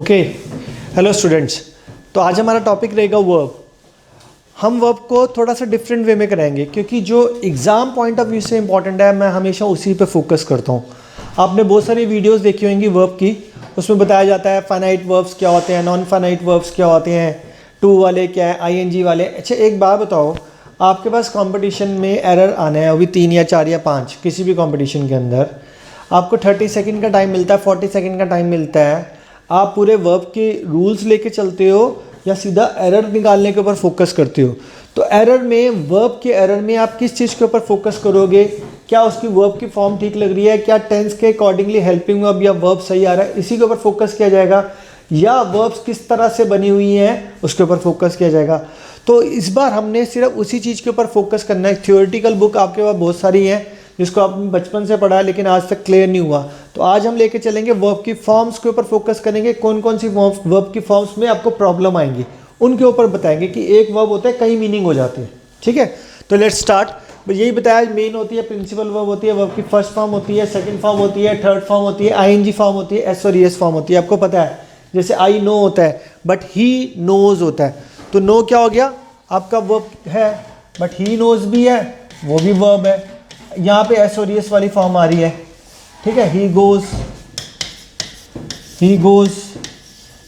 Okay, hello students. तो आज हमारा टॉपिक रहेगा वर्ब। हम वर्ब को थोड़ा सा डिफरेंट वे में कराएंगे क्योंकि जो एग्ज़ाम पॉइंट ऑफ व्यू से इंपॉर्टेंट है, मैं हमेशा उसी पे फोकस करता हूँ। आपने बहुत सारी वीडियोस देखी होंगी वर्ब की, उसमें बताया जाता है फाइनाइट वर्ब्स क्या होते हैं, नॉन फाइनाइट वर्ब्स क्या होते हैं, टू वाले क्या है, आईएनजी वाले। अच्छा एक बात बताओ, आपके पास कंपटीशन में एरर आना है, अभी 3 या 4 या 5 किसी भी कंपटीशन के अंदर आपको 30 सेकंड का टाइम मिलता है, 40 सेकंड का टाइम मिलता है। आप पूरे वर्ब के रूल्स लेके चलते हो या सीधा एरर निकालने के ऊपर फोकस करते हो? तो एरर में, वर्ब के एरर में आप किस चीज़ के ऊपर फोकस करोगे? क्या उसकी वर्ब की फॉर्म ठीक लग रही है, क्या टेंस के अकॉर्डिंगली हेल्पिंग वर्ब या वर्ब सही आ रहा है, इसी के ऊपर फोकस किया जाएगा। या वर्ब्स किस तरह से बनी हुई हैं उसके ऊपर फोकस किया जाएगा। तो इस बार हमने सिर्फ उसी चीज़ के ऊपर फोकस करना है। थ्योरेटिकल बुक आपके पास बहुत सारी हैं जिसको आपने बचपन से पढ़ा है लेकिन आज तक क्लियर नहीं हुआ। तो आज हम लेके चलेंगे वर्ब की फॉर्म्स के ऊपर फोकस करेंगे। कौन कौन सी वर्ब की फॉर्म्स में आपको प्रॉब्लम आएंगी उनके ऊपर बताएंगे कि एक वर्ब होता है कई मीनिंग हो जाती है। ठीक है, तो लेट्स स्टार्ट। यही बताया, मेन होती है प्रिंसिपल वर्ब होती है, वर्ब की फर्स्ट फॉर्म होती है, सेकंड फॉर्म होती है, थर्ड फॉर्म होती है, आईएनजी फॉर्म होती है, एस और ईएस फॉर्म होती है। आपको पता है जैसे आई नो होता है बट ही नोज होता है। तो नो क्या हो गया, आपका वर्ब है, बट ही नोज भी है, वो भी वर्ब है। यहाँ पे एस और एस वाली फॉर्म आ रही है। ठीक है, ही गोज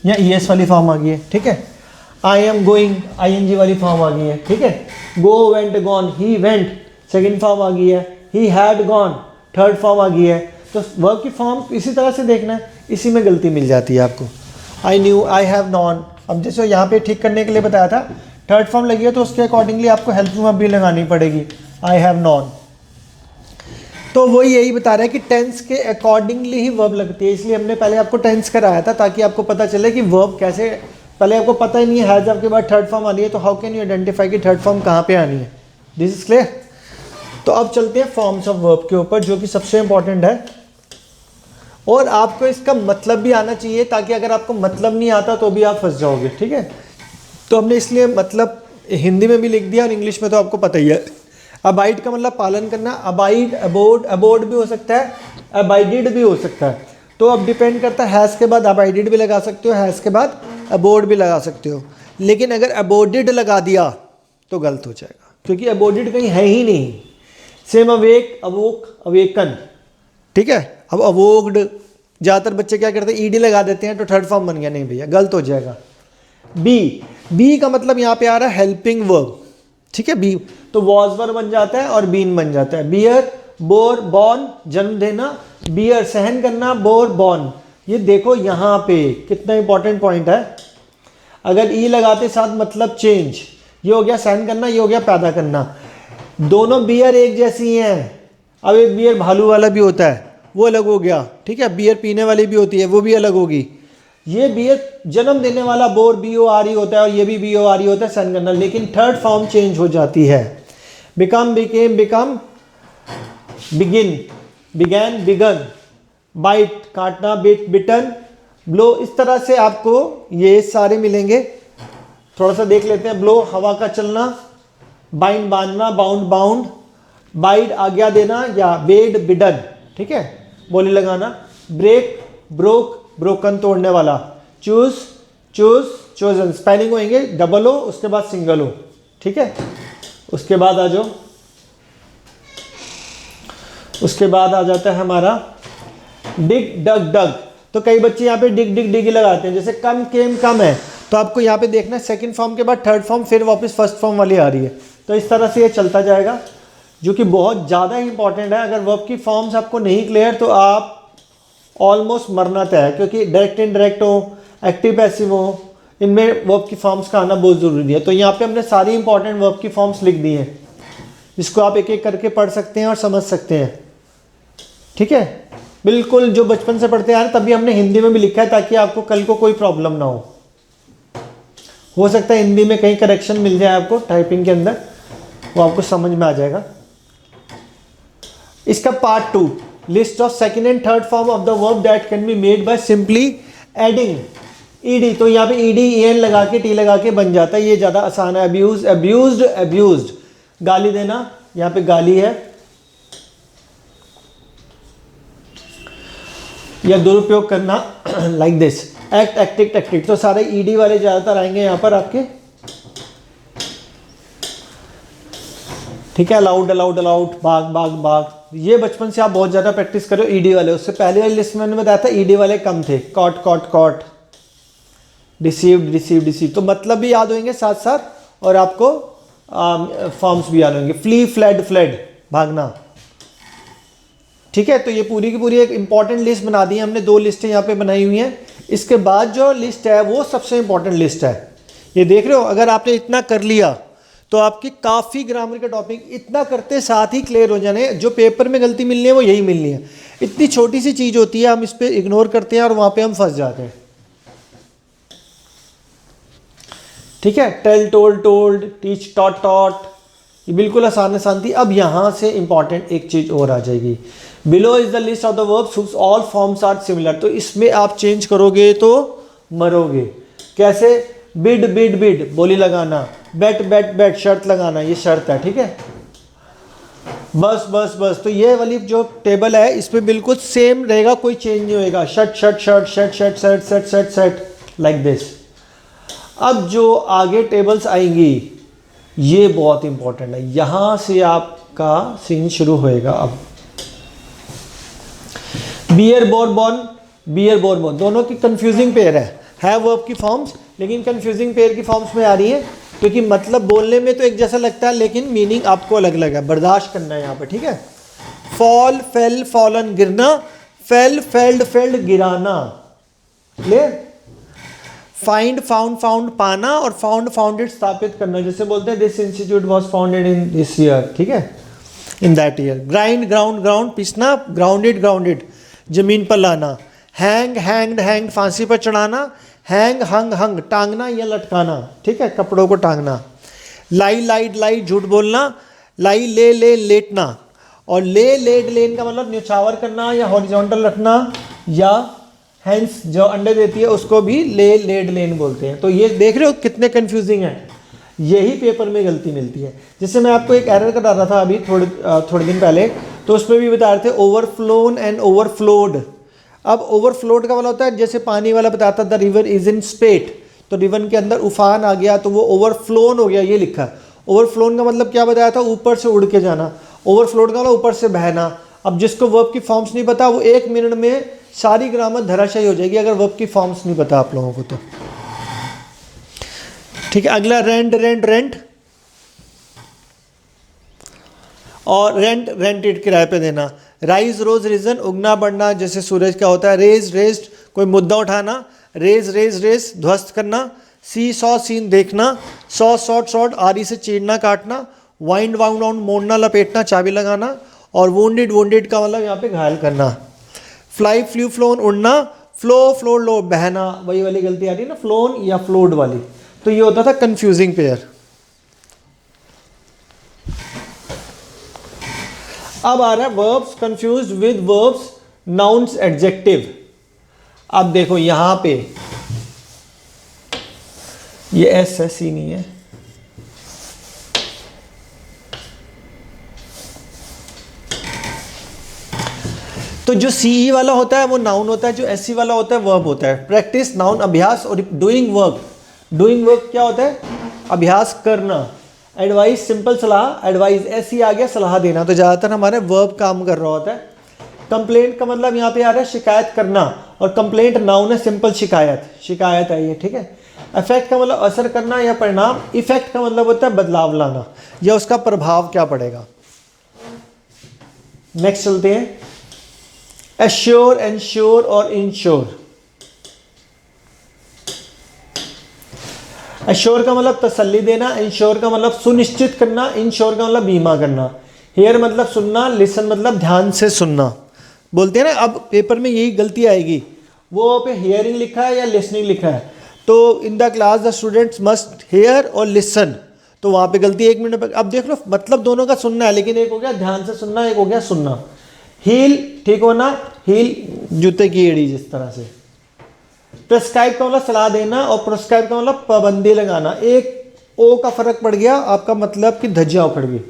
या ईएस वाली फॉर्म आ गई है। ठीक है, आई एम गोइंग, आईएनजी वाली फॉर्म आ गई है। ठीक है, go went gone, he went second form आ गई है, he had gone third form आ गई है। तो वर्ब की फॉर्म इसी तरह से देखना है, इसी में गलती मिल जाती है आपको। I knew, I have non. अब जैसे यहाँ पे ठीक करने के लिए बताया था, थर्ड फॉर्म लगी है तो उसके अकॉर्डिंगली आपको हेल्पिंग वर्ब भी लगानी पड़ेगी, आई हैव नॉन। तो वो यही बता रहा है कि टेंस के अकॉर्डिंगली ही वर्ब लगती है, इसलिए हमने पहले आपको टेंस कराया था ताकि आपको पता चले कि वर्ब कैसे। पहले आपको पता ही नहीं है, हैज ऑफ के बाद थर्ड फॉर्म आनी है, तो हाउ कैन यू आइडेंटिफाई कि थर्ड फॉर्म कहाँ पे आनी है। This is clear. तो अब चलते हैं फॉर्म्स ऑफ वर्ब के ऊपर, जो कि सबसे इंपॉर्टेंट है और आपको इसका मतलब भी आना चाहिए, ताकि अगर आपको मतलब नहीं आता तो भी आप फंस जाओगे। ठीक है, तो हमने इसलिए मतलब हिंदी में भी लिख दिया और इंग्लिश में तो आपको पता ही है। अबाइड का मतलब पालन करना, अबाइड, अबोर्ड, अबोर्ड भी हो सकता है, अबाइडेड भी हो सकता है। तो अब डिपेंड करता है, हैज़ के बाद अबाइडेड भी लगा सकते हो, हैज़ के बाद अबोर्ड भी लगा सकते हो। लेकिन अगर अबोर्डेड लगा दिया तो गलत हो जाएगा, क्योंकि अबोर्डेड कहीं है ही नहीं। Same awake, अवोक, awaken. ठीक है, अब अवोक्ड ज़्यादातर बच्चे क्या करते हैं, ईडी लगा देते हैं तो थर्ड फॉर्म बन गया। नहीं भैया, गलत हो जाएगा। बी का मतलब यहाँ पे आ रहा है हेल्पिंग वर्ब। ठीक है, बी तो वॉज वर्ब बन जाता है और बीन बन जाता है। बियर, बोर, बॉर्न जन्म देना, बियर सहन करना, बोर बॉर्न। ये देखो यहाँ पे कितना इंपॉर्टेंट पॉइंट है। अगर ई लगाते साथ मतलब चेंज, ये हो गया सहन करना, ये हो गया पैदा करना। दोनों बियर एक जैसी हैं। अब एक बियर भालू वाला भी होता है, वो अलग हो गया। ठीक है, बियर पीने वाली भी होती है, वो भी अलग होगी। ये बियर जन्म देने वाला बोर BORE होता है और ये भी BORE होता है, सहन करना। लेकिन थर्ड फॉर्म चेंज हो जाती है, become, became, become, begin, began, begun, bite काटना, बिट, बिटन, ब्लो। इस तरह से आपको ये सारे मिलेंगे। थोड़ा सा देख लेते हैं। ब्लो हवा का चलना, बाइंड बांधना, बाउंड बाउंड, बाइड आज्ञा देना या बेड बिडन। ठीक है, बोली लगाना। ब्रेक, ब्रोक, ब्रोकन तोड़ने वाला। Choose, choose, chosen. स्पेलिंग होंगे डबल हो उसके बाद सिंगल हो। ठीक है, उसके बाद आ जाओ, उसके बाद आ जाता है हमारा डिग, डग, डग। तो कई बच्चे यहाँ पे डिग डिग डिग ही लगाते हैं। जैसे कम, केम, कम है तो आपको यहाँ पे देखना है सेकंड फॉर्म के बाद थर्ड फॉर्म, फिर वापस फर्स्ट फॉर्म वाली आ रही है। तो इस तरह से ये चलता जाएगा, जो कि बहुत ज़्यादा इंपॉर्टेंट है। अगर वर्ब की फॉर्म्स आपको नहीं क्लियर तो आप ऑलमोस्ट मरना तय है, क्योंकि डायरेक्ट इनडायरेक्ट हो, एक्टिव पैसिव हो, इनमें वर्ब की फॉर्म्स का आना बहुत ज़रूरी है। तो यहाँ पे हमने सारी इंपॉर्टेंट वर्ब की फॉर्म्स लिख दी हैं, जिसको आप एक एक करके पढ़ सकते हैं और समझ सकते हैं। ठीक है, बिल्कुल जो बचपन से पढ़ते आ रहे, तभी हमने हिंदी में भी लिखा है ताकि आपको कल को कोई प्रॉब्लम ना हो सकता है हिंदी में कहीं करेक्शन मिल जाए आपको टाइपिंग के अंदर, वो आपको समझ में आ जाएगा। इसका part 2, list of second and third form of the verb that can be made by simply adding ED. तो यहाँ पे ईडी EN लगा के, टी लगा के बन जाता है, ये ज़्यादा आसान है। अब्यूज, अब्यूज्ड, अब्यूज्ड, गाली देना, यहाँ पे गाली है, या दुरुपयोग करना, लाइक दिस। एक्ट, एक्टिक, टेक्टिक, तो सारे ईडी वाले ज़्यादातर आएंगे यहाँ पर आपके, ठीक है। अलाउड, अलाउड, अलाउड, भाग, भाग, भाग, ये बचपन से आप बहुत ज़्यादा प्रैक्टिस करो ईडी वाले। उससे पहले वाली लिस्ट में मैंने बताया था ईडी वाले कम थे, caught, caught, caught, deceived, deceive, deceive, तो मतलब भी याद होंगे साथ साथ और आपको फॉर्म्स भी याद होंगे। फ्ली, फ्लड, फ्लड, भागना, ठीक है। तो ये पूरी की पूरी एक इंपॉर्टेंट लिस्ट बना दी है हमने, 2 लिस्टें यहाँ पे बनाई हुई हैं। इसके बाद जो लिस्ट है वो सबसे इंपॉर्टेंट लिस्ट है, ये देख रहे हो। अगर आपने इतना कर लिया तो आपकी काफ़ी ग्रामर के टॉपिक इतना करते साथ ही क्लियर हो जाने। जो पेपर में गलती मिलनी है वो यही मिलनी है। इतनी छोटी सी चीज़ होती है, हम इस पर इग्नोर करते हैं और वहाँ पे हम फंस जाते हैं, ठीक है। Tell, told, told, teach, taught, taught, ये बिल्कुल आसान आसान थी। अब यहाँ से इंपॉर्टेंट एक चीज़ और आ जाएगी। Below is the list of the verbs whose all forms are similar, तो इसमें आप चेंज करोगे तो मरोगे। कैसे? बिड, बिड, बिड, बोली लगाना, बेट, बेट, बेट, शर्त लगाना, ये शर्त है, ठीक है। बस, बस, बस, तो ये वाली जो टेबल है इसमें बिल्कुल सेम रहेगा, कोई चेंज नहीं होएगा। Shirt, shirt, shirt, shirt, shirt, shirt, shirt, shirt, shirt, like this. अब जो आगे टेबल्स आएंगी ये बहुत इंपॉर्टेंट है, यहां से आपका सीन शुरू होएगा। अब बियर, बोरबॉन, बियर, बोरबॉन, दोनों की कंफ्यूजिंग पेयर है वर्ब की फॉर्म्स, लेकिन कंफ्यूजिंग पेयर की फॉर्म्स में आ रही है क्योंकि मतलब बोलने में तो एक जैसा लगता है लेकिन मीनिंग आपको अलग अलग है, बर्दाश्त करना है यहाँ पे, ठीक है। फॉल, फेल, फॉलन, गिरना, फेल, फेल्ड, फेल्ड, गिराना, क्लियर। फाइंड, फाउंड, फाउंड, पाना, और फाउंड, फाउंडेड, स्थापित करना। जैसे बोलते हैं this institute was founded in this year, ठीक है, in that year. Grind, ground, ground, पीसना, ग्राउंडेड, ग्राउंडेड, जमीन पर लाना। हैंग, हैंग्ड, हैंग, फांसी पर चढ़ाना। हैंग, हंग, हंग, टांगना या लटकाना, ठीक है, कपड़ों को टांगना। लाई, लाइड, लाई, झूठ बोलना। लाई, ले, ले, लेटना। और ले, लेड, लेन का मतलब न्यौछावर करना या हॉरिजॉन्टल रखना, या हैंस जो अंडे देती है उसको भी ले, लेड, लेन बोलते हैं। तो ये देख रहे हो कितने कंफ्यूजिंग है, यही पेपर में गलती मिलती है। जैसे मैं आपको एक एरर करा रहा था अभी थोड़े दिन पहले, तो उसमें भी बता रहे थे ओवरफ्लोन एंड ओवरफ्लोड। अब ओवरफ्लोड का वाला होता है जैसे पानी वाला बताता द रिवर इज इन स्पेट, तो रिवर के अंदर उफान आ गया तो वो ओवरफ्लोन हो गया, ये लिखा है। ओवरफ्लोन का मतलब क्या बताया था? ऊपर से उड़ के जाना। ओवरफ्लोड का मतलब ऊपर से बहना। अब जिसको वर्ब की फॉर्म्स नहीं पता वो 1 मिनट में सारी ग्रामर धराशायी हो जाएगी अगर वर्ब की फॉर्म्स नहीं पता आप लोगों को तो, ठीक है। अगला रेंट, रेंट, रेंट, और रेंट, रेंटेड, किराए पे देना। राइज, रोज, रीजन, उगना बढ़ना, जैसे सूरज का होता है। रेज, रेज्ड, कोई मुद्दा उठाना। रेज, रेज, रेज, ध्वस्त करना। सी, सॉ, सीन, देखना। सॉ, सॉट, शॉट, आरी से चीरना, काटना। वाइंड, वाउंड, वाउंड, मोड़ना, लपेटना, चाबी लगाना। और वुंडेड, वुंडेड का मतलब यहाँ पे घायल करना। फ्लाई, फ्लू, फ्लोन, उड़ना। फ्लो, फ्लो, लो, बहना, वही वाली गलती आ रही है ना, फ्लोन या फ्लोड वाली। तो ये होता था कंफ्यूजिंग पेयर। अब आ रहा है verbs confused with verbs, nouns, adjective. अब देखो यहां पे ये एस है, सी नहीं है। तो जो सीई वाला होता है वो नाउन होता है, जो एससी वाला होता है वर्ब होता है। प्रैक्टिस, नाउन, अभ्यास, और डूइंग वर्क। डूइंग वर्क क्या होता है? अभ्यास करना। एडवाइस, सिंपल सलाह, एडवाइस एससी आ गया, सलाह देना, तो ज़्यादातर हमारे वर्ब काम कर रहा होता है। कंप्लेंट का मतलब यहाँ पे आ रहा है शिकायत करना, और कंप्लेंट नाउन है, सिंपल शिकायत, शिकायत है ये, ठीक है। इफेक्ट का मतलब असर करना या परिणाम। इफेक्ट का मतलब होता है बदलाव लाना या उसका प्रभाव क्या पड़ेगा। नेक्स्ट चलते हैं। एश्योर, एंश्योर और इंश्योर। एश्योर का मतलब तसल्ली देना, इंश्योर का मतलब सुनिश्चित करना, इंश्योर का मतलब बीमा करना। हेयर मतलब सुनना, लिसन मतलब ध्यान से सुनना। बोलते हैं ना, अब पेपर में यही गलती आएगी, वो पे हियरिंग लिखा है या लिसनिंग लिखा है, तो in the class the students must hear और लिसन, तो वहाँ पे गलती 1 मिनट पर। अब देख लो मतलब दोनों का सुनना है, लेकिन एक हो गया ध्यान से सुनना, एक हो गया सुनना। हील, ठीक होना, हील जूते की एड़ी जिस तरह से। प्रेस्क्राइब का मतलब सलाह देना, और प्रेस्क्राइब का मतलब पाबंदी लगाना। एक ओ का फर्क पड़ गया आपका, मतलब कि धज्जियां उखड़ गई।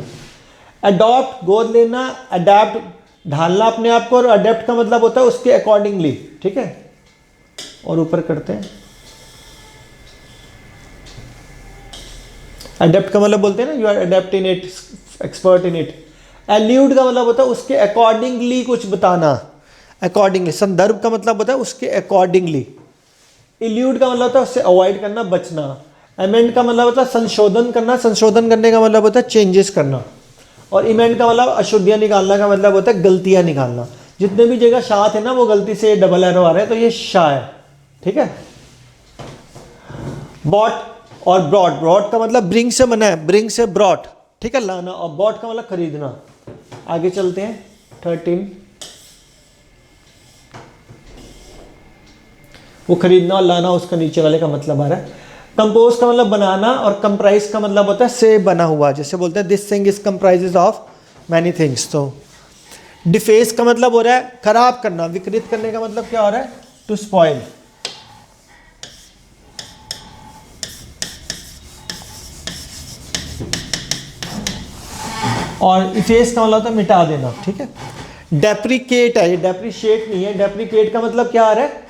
अडॉप्ट, गोद लेना। अडेप्ट, ढालना अपने आप को, और अडेप्ट का मतलब होता है उसके अकॉर्डिंगली, ठीक है। और ऊपर करते हैं। अडेप्ट का मतलब बोलते हैं ना, you are adept in it, expert in it. Allude का मतलब होता है उसके अकॉर्डिंगली कुछ बताना, अकॉर्डिंगली। संदर्भ का मतलब होता है उसके अकॉर्डिंगली। इल्यूड का मतलब होता है उससे अवॉइड करना, बचना। अमेंड का मतलब होता है संशोधन करना, संशोधन करने का मतलब होता है चेंजेस करना। और इमेंड का मतलब अशुद्धियाँ निकालना का मतलब होता है गलतियाँ निकालना। जितने भी जगह शाह थे ना वो गलती से डबल एरो आ रहे हैं, तो ये शाह है, ठीक है। बॉट और ब्रॉड, ब्रॉड का मतलब ब्रिंग से बना है, ब्रिंग से ब्रॉट, ठीक है, लाना। और बॉट का मतलब खरीदना। आगे चलते हैं 13, वो खरीदना और लाना उसका नीचे वाले का मतलब आ रहा है। कंपोज का मतलब बनाना और कंप्राइज का मतलब होता है से बना हुआ, जैसे बोलते हैं this thing is comprises of many things. तो डिफेस का मतलब हो रहा है खराब करना, विकृत करने का मतलब क्या हो रहा है, टू स्पॉइल। और इफेस का मतलब होता है मिटा देना, ठीक है। डेप्रिकेट है, ये डेप्रिशिएट नहीं है। डेप्रिकेट का मतलब क्या आ रहा है,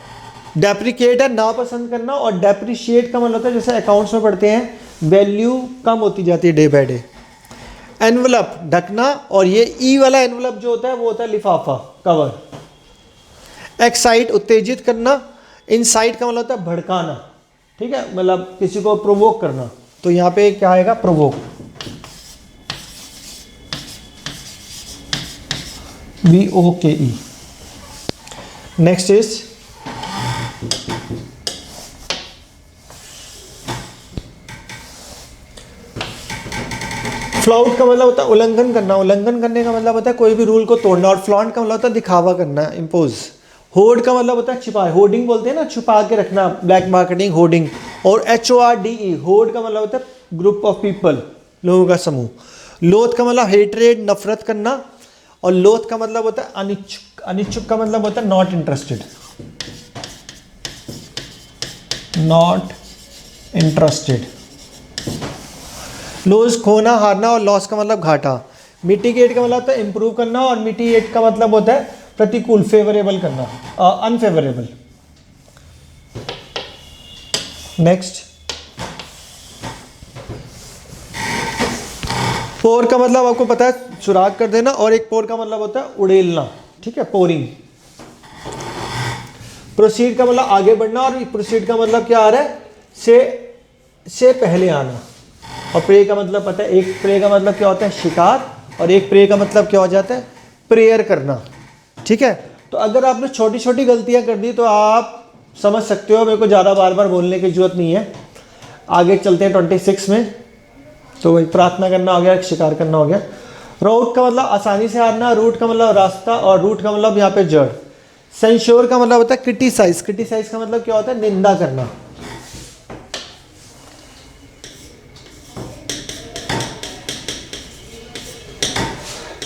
डेप्रिकेट है नापसंद करना, और डेप्रिशिएट का मतलब होता है जैसे अकाउंट्स में पढ़ते हैं वैल्यू कम होती जाती है डे बाय डे। एनवलप ढकना, और ये ई वाला एनवलप जो होता है वो होता है लिफाफा, कवर। एक्साइट उत्तेजित करना, इनसाइट का मतलब होता है भड़काना, ठीक है, मतलब किसी को प्रोवोक करना। तो यहाँ पे क्या आएगा, provoke, VOKE। Next is flout का मतलब होता है उल्लंघन करना, उल्लंघन करने का मतलब होता है कोई भी रूल को तोड़ना। और फ्लॉन्ट का मतलब होता है दिखावा करना, इम्पोज। होर्ड का मतलब होता है छिपा, होर्डिंग बोलते हैं ना, छुपा के रखना, ब्लैक मार्केटिंग, होर्डिंग। और HORDE, होर्ड का मतलब होता है ग्रुप ऑफ पीपल, लोगों का समूह। लोथ का मतलब हेट्रेड, नफरत करना। और लोथ का मतलब होता है अनिच्छुक, अनिच्छुक का मतलब होता है not interested, not interested. Lose खोना, हारना। और लॉस का मतलब घाटा। मिटिगेट का मतलब होता है इंप्रूव करना, और मिटिगेट का मतलब होता है प्रतिकूल, फेवरेबल करना, अनफेवरेबल। नेक्स्ट, पोर का मतलब आपको पता है सुराग कर देना, और एक पोर का मतलब होता है उड़ेलना, ठीक है, पोरिंग। प्रोसीड का मतलब आगे बढ़ना, और प्रोसीड का मतलब क्या आ रहा है, से पहले आना। और प्रे का मतलब पता है, एक प्रे का मतलब क्या होता है, शिकार, और एक प्रे का मतलब क्या हो जाता है, प्रेयर करना, ठीक है। तो अगर आपने छोटी छोटी गलतियां कर दी तो आप समझ सकते हो, मेरे को ज़्यादा बार बार बोलने की जरूरत नहीं है। आगे चलते हैं 26 में। तो वही प्रार्थना करना हो गया, शिकार करना हो गया। रूट का मतलब आसानी से हारना, रूट का मतलब रास्ता, और रूट का मतलब यहाँ पे जड़। सेंश्योर का मतलब होता है क्रिटिसाइज, क्रिटिसाइज का मतलब क्या होता है, निंदा करना।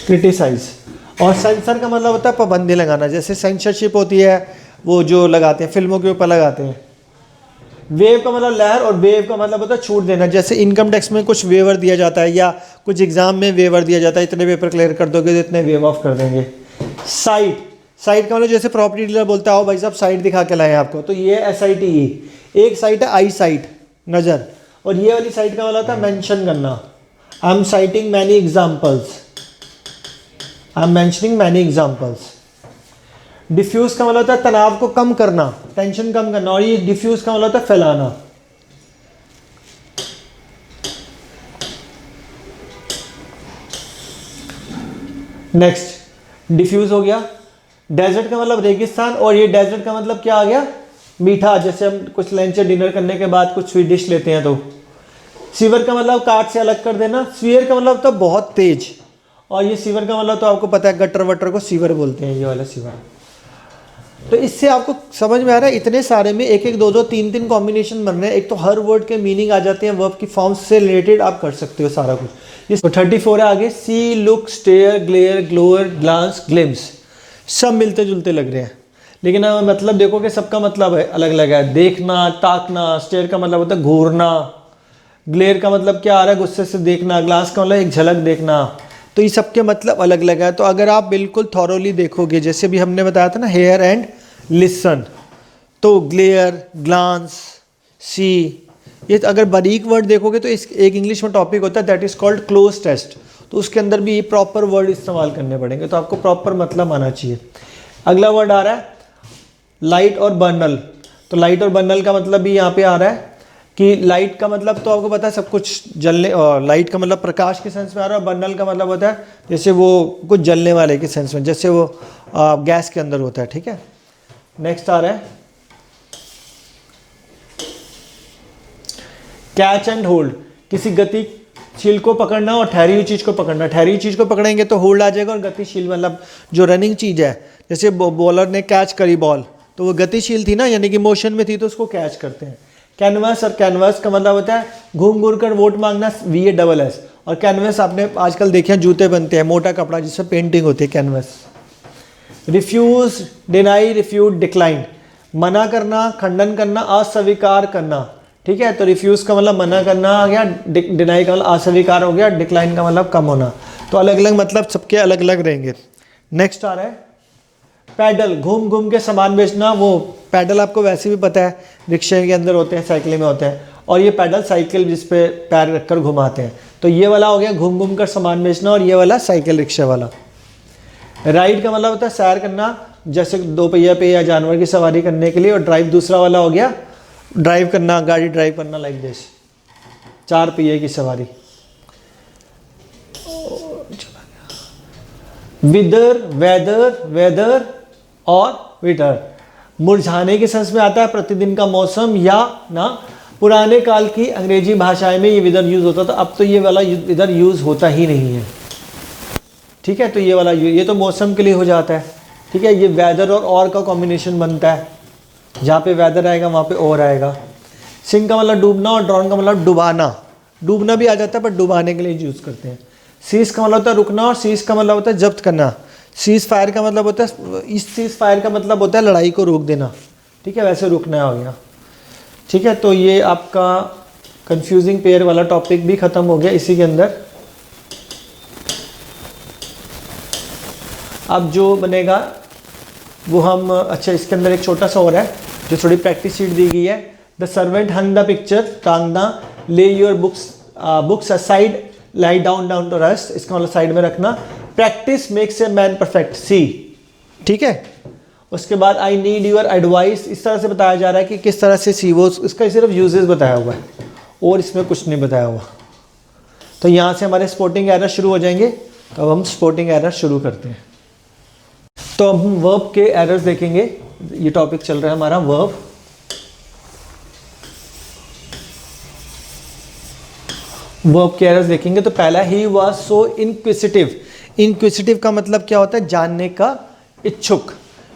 क्रिटिसाइज। और सेंसर का मतलब होता है पाबंदी लगाना, जैसे सेंसरशिप होती है वो जो लगाते हैं फिल्मों के ऊपर लगाते हैं। वेव का मतलब लहर, और वेव का मतलब होता है छूट देना, जैसे इनकम टैक्स में कुछ वेवर दिया जाता है, या कुछ एग्जाम में वेवर दिया जाता है, इतने पेपर क्लियर कर दोगे तो इतने वेव ऑफ कर देंगे। साइट, साइट का मतलब जैसे प्रॉपर्टी डीलर बोलता है आओ भाई साहब साइट दिखा के लाए आपको, तो ये SITE। एक साइट है आई साइट, नज़र, और ये वाली साइट का मतलब होता है मेंशन करना। I am citing many examples, I am mentioning many examples. Diffuse का मतलब होता है तनाव को कम करना, टेंशन कम करना, और ये डिफ्यूज का मतलब होता है फैलाना। नेक्स्ट, डिफ्यूज हो गया। डेजर्ट का मतलब रेगिस्तान, और ये डेजर्ट का मतलब क्या आ गया, मीठा, जैसे हम कुछ लंच या डिनर करने के बाद कुछ स्वीट डिश लेते हैं तो। सीवर का मतलब काट से अलग कर देना। स्वीयर का मतलब तो बहुत तेज, और ये सीवर का मतलब तो आपको पता है गटर वटर को सीवर बोलते हैं, ये वाला सीवर। तो इससे आपको समझ में आ रहा है इतने सारे में एक एक दो दो तीन तीन कॉम्बिनेशन बन रहे हैं। एक तो हर वर्ड के मीनिंग आ जाते हैं, वर्ब की फॉर्म्स से रिलेटेड आप कर सकते हो सारा कुछ। इसको 34 है आगे। See, look, stare, glare, glower, glance, glimpse, सब मिलते जुलते लग रहे हैं, लेकिन मतलब देखो कि सबका मतलब है अलग अलग है। देखना, ताकना। स्टेयर का मतलब होता है घूरना। ग्लेयर का मतलब क्या आ रहा है, गुस्से से देखना। ग्लास का मतलब एक झलक देखना। तो ये सबके मतलब अलग अलग है। तो अगर आप बिल्कुल थॉरोली देखोगे, जैसे भी हमने बताया था ना हेयर एंड लिसन, तो ग्लेयर, ग्लांस, सी, ये अगर बारीक वर्ड देखोगे तो इस एक इंग्लिश में टॉपिक होता है that is called cloze test, तो उसके अंदर भी ये प्रॉपर वर्ड इस्तेमाल करने पड़ेंगे, तो आपको प्रॉपर मतलब आना चाहिए। अगला वर्ड आ रहा है लाइट और बर्नल। तो लाइट और बर्नल का मतलब भी यहाँ पे आ रहा है कि लाइट का मतलब तो आपको पता है सब कुछ जलने, और लाइट का मतलब प्रकाश के सेंस में आ रहा है, और बर्नल का मतलब होता है जैसे वो कुछ जलने वाले के सेंस में, जैसे वो गैस के अंदर होता है, ठीक है। नेक्स्ट आ रहा है कैच एंड होल्ड, किसी गतिशील को पकड़ना और ठहरी हुई चीज को पकड़ना। ठहरी हुई चीज को पकड़ेंगे तो होल्ड आ जाएगा, और गतिशील मतलब जो रनिंग चीज है, जैसे बॉलर ने कैच करी बॉल तो वो गतिशील थी ना, यानी कि मोशन में थी, तो उसको कैच करते हैं। कैनवास, और कैनवास का मतलब होता है घूम घूम कर वोट मांगना, VASS। और कैनवास आपने आजकल देखे हैं, जूते बनते हैं, मोटा कपड़ा जिससे पेंटिंग होती है, canvas. Refuse, deny, refute, decline, मना करना, खंडन करना, अस्वीकार करना, ठीक है। तो रिफ्यूज का मतलब मना करना आ गया, डिनाई का मतलब अस्वीकार हो गया, डिक्लाइन का मतलब कम होना। तो अलग अलग मतलब सबके अलग अलग रहेंगे। नेक्स्ट आ रहा है पैडल, घूम घूम के सामान बेचना। वो पैडल आपको वैसे भी पता है रिक्शे के अंदर होते हैं, साइकिल में होते हैं, और ये पैडल साइकिल जिस पे पैर रखकर घुमाते हैं। तो ये वाला हो गया घूम घूम कर सामान बेचना, और ये वाला साइकिल रिक्शा वाला। राइड का मतलब होता है सैर करना, जैसे 2 पहिया पे या जानवर की सवारी करने के लिए। और ड्राइव दूसरा वाला हो गया ड्राइव करना, गाड़ी ड्राइव करना, लाइक दिस, 4 पहिए की सवारी। विदर, वेदर, वेदर और विटर, मुरझाने के सेंस में आता है, प्रतिदिन का मौसम या ना। पुराने काल की अंग्रेजी भाषाएं में ये विदर यूज होता था, अब तो ये वाला विदर यूज होता ही नहीं है, ठीक है। तो ये वाला ये तो मौसम के लिए हो जाता है, ठीक है। ये वेदर और का कॉम्बिनेशन बनता है, जहाँ पे वेदर आएगा वहाँ पे और आएगा। सिंक का मतलब डूबना, और ड्रॉन का मतलब डुबाना। डूबना भी आ जाता है पर डुबाने के लिए यूज करते हैं। सीज का मतलब होता है रुकना, और सीज का मतलब होता है जब्त करना। सीज फायर का मतलब होता है, इस सीज फायर का मतलब होता है लड़ाई को रोक देना, ठीक है। वैसे रुकना हो गया, ठीक है। तो ये आपका कंफ्यूजिंग पेयर वाला टॉपिक भी खत्म हो गया इसी के अंदर। अब जो बनेगा वो हम, अच्छा इसके अंदर एक छोटा सा और है जो थोड़ी प्रैक्टिस शीट दी गई है। The servant hung the picture, टांगना। Lay your books aside, lie down down to rest, इसका मतलब साइड में रखना। Practice makes a man perfect, see, ठीक है। उसके बाद आई नीड योर एडवाइस, इस तरह से बताया जा रहा है कि किस तरह से सी, वो इसका सिर्फ यूजेस बताया हुआ है और इसमें कुछ नहीं बताया हुआ। तो यहाँ से हमारे स्पोर्टिंग एरर शुरू हो जाएंगे। तो अब हम स्पोर्टिंग एरर शुरू करते हैं। तो अब हम वर्ब के एरर्स देखेंगे। ये टॉपिक चल रहा है हमारा वर्ब। वर्ब के एरर्स देखेंगे। तो पहला, ही वॉज सो इनक्विसिटिव। इनक्विसिटिव का मतलब क्या होता है? जानने का इच्छुक।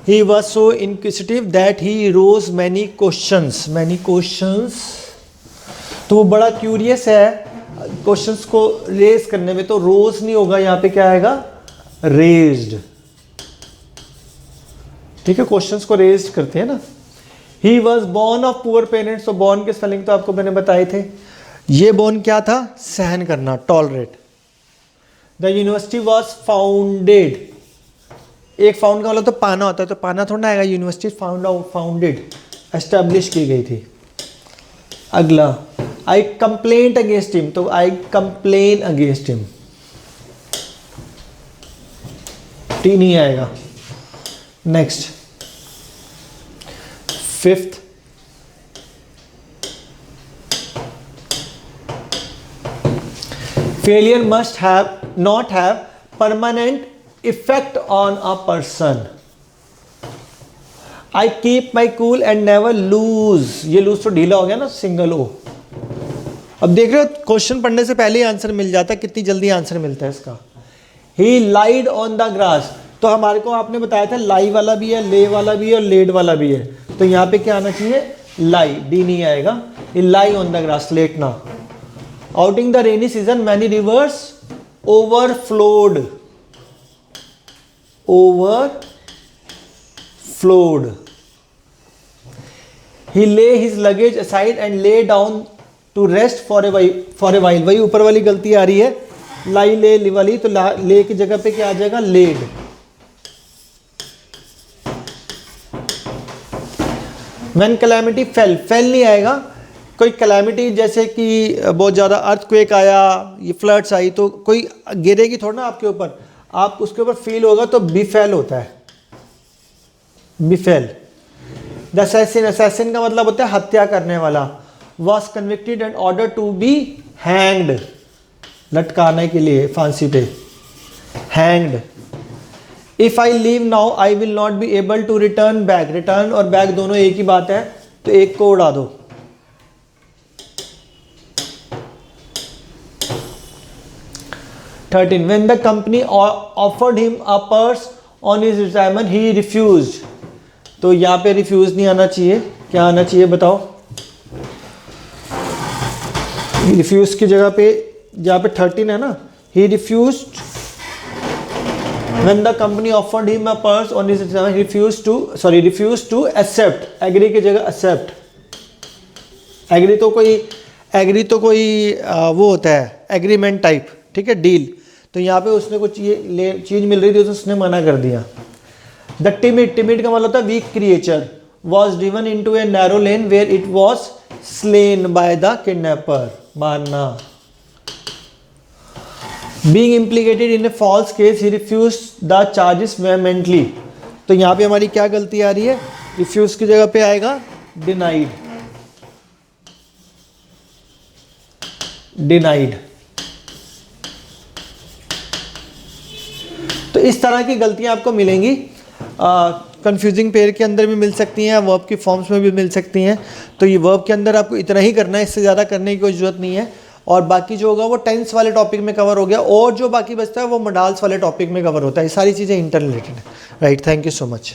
He was so inquisitive that he rose many questions. Many questions, तो वो बड़ा क्यूरियस है क्वेश्चंस को रेज करने में। तो रोज नहीं होगा, यहाँ पे क्या आएगा? रेज्ड, ठीक है। क्वेश्चंस को रेज करते हैं ना। He was born of poor parents. तो बॉर्न के स्पेलिंग तो आपको मैंने बताए थे। ये बॉर्न क्या था? सहन करना, tolerate. The university was founded. एक फाउंड का मतलब तो पाना होता है, तो पाना थोड़ा आएगा। यूनिवर्सिटी फाउंडेड, एस्टेब्लिश की गई थी। अगला, आई कंप्लेंट अगेंस्ट हिम। तो आई कंप्लेन अगेंस्ट हिम, टी नहीं आएगा। Next, fifth, failure must have not have permanent effect on a person. I keep my cool and never lose. ये lose तो ढीला हो गया ना, सिंगल ओ। अब देख रहे हो क्वेश्चन पढ़ने से पहले ही आंसर मिल जाता है। कितनी जल्दी आंसर मिलता है इसका। He lied on the grass। तो हमारे को आपने बताया था लाई वाला भी है, ले वाला भी है और लेड वाला भी है। तो यहाँ पे क्या आना चाहिए? लाई, डी नहीं आएगा। He lie on the grass, लेटना। Out in the rainy season, many rivers overflowed. Overflowed. He lay his luggage aside and lay down to rest for a while. वही ऊपर वाली गलती आ रही है, लाई ले वाली। तो ले की जगह पे क्या आ जाएगा? Led. When calamity fell, fell नहीं आएगा, कोई कैलेमिटी जैसे कि बहुत ज़्यादा अर्थक्वेक आया, ये फ्लड्स आई, तो कोई गिरेगी थोड़ा ना आपके ऊपर, आप उसके ऊपर फील होगा तो बिफेल होता है, बिफेल। द असैसिन, असैसिन का मतलब होता है हत्या करने वाला। Was convicted and order to be hanged, लटकाने के लिए फांसी पे, hanged. If I leave now I will not be able to return back, return और बैक दोनों एक ही बात है, तो एक को उड़ा दो। 13 when the company offered him a purse on his retirement he refused, तो यहाँ पे रिफ्यूज नहीं आना चाहिए, क्या आना चाहिए बताओ? रिफ्यूज की जगह पे जहाँ पे 13 है ना, he refused when the company offered him a purse on his retirement he refused to accept, agree की जगह accept, एग्री तो कोई वो होता है एग्रीमेंट टाइप, ठीक है, डील। तो यहाँ पे उसने कुछ ये चीज़ मिल रही थी तो उसने मना कर दिया। द टिमिड, टिमिड का मतलब होता है weak creature, was driven into a narrow lane where it was slain by the kidnapper, मारना। Being implicated in a false case he refuse the charges vehemently, तो यहाँ पे हमारी क्या गलती आ रही है? रिफ्यूज की जगह पे आएगा डिनाइड, डिनाइड। तो इस तरह की गलतियां आपको मिलेंगी, कंफ्यूजिंग पेयर के अंदर भी मिल सकती हैं, वर्ब की फॉर्म्स में भी मिल सकती हैं। तो ये वर्ब के अंदर आपको इतना ही करना है, इससे ज़्यादा करने की कोई ज़रूरत नहीं है। और बाकी जो होगा वो टेंस वाले टॉपिक में कवर हो गया, और जो बाकी बचता है वो मोडाल्स वाले टॉपिक में कवर होता है। ये सारी चीज़ें इंटर रिलेटेड है। Right, thank you so much.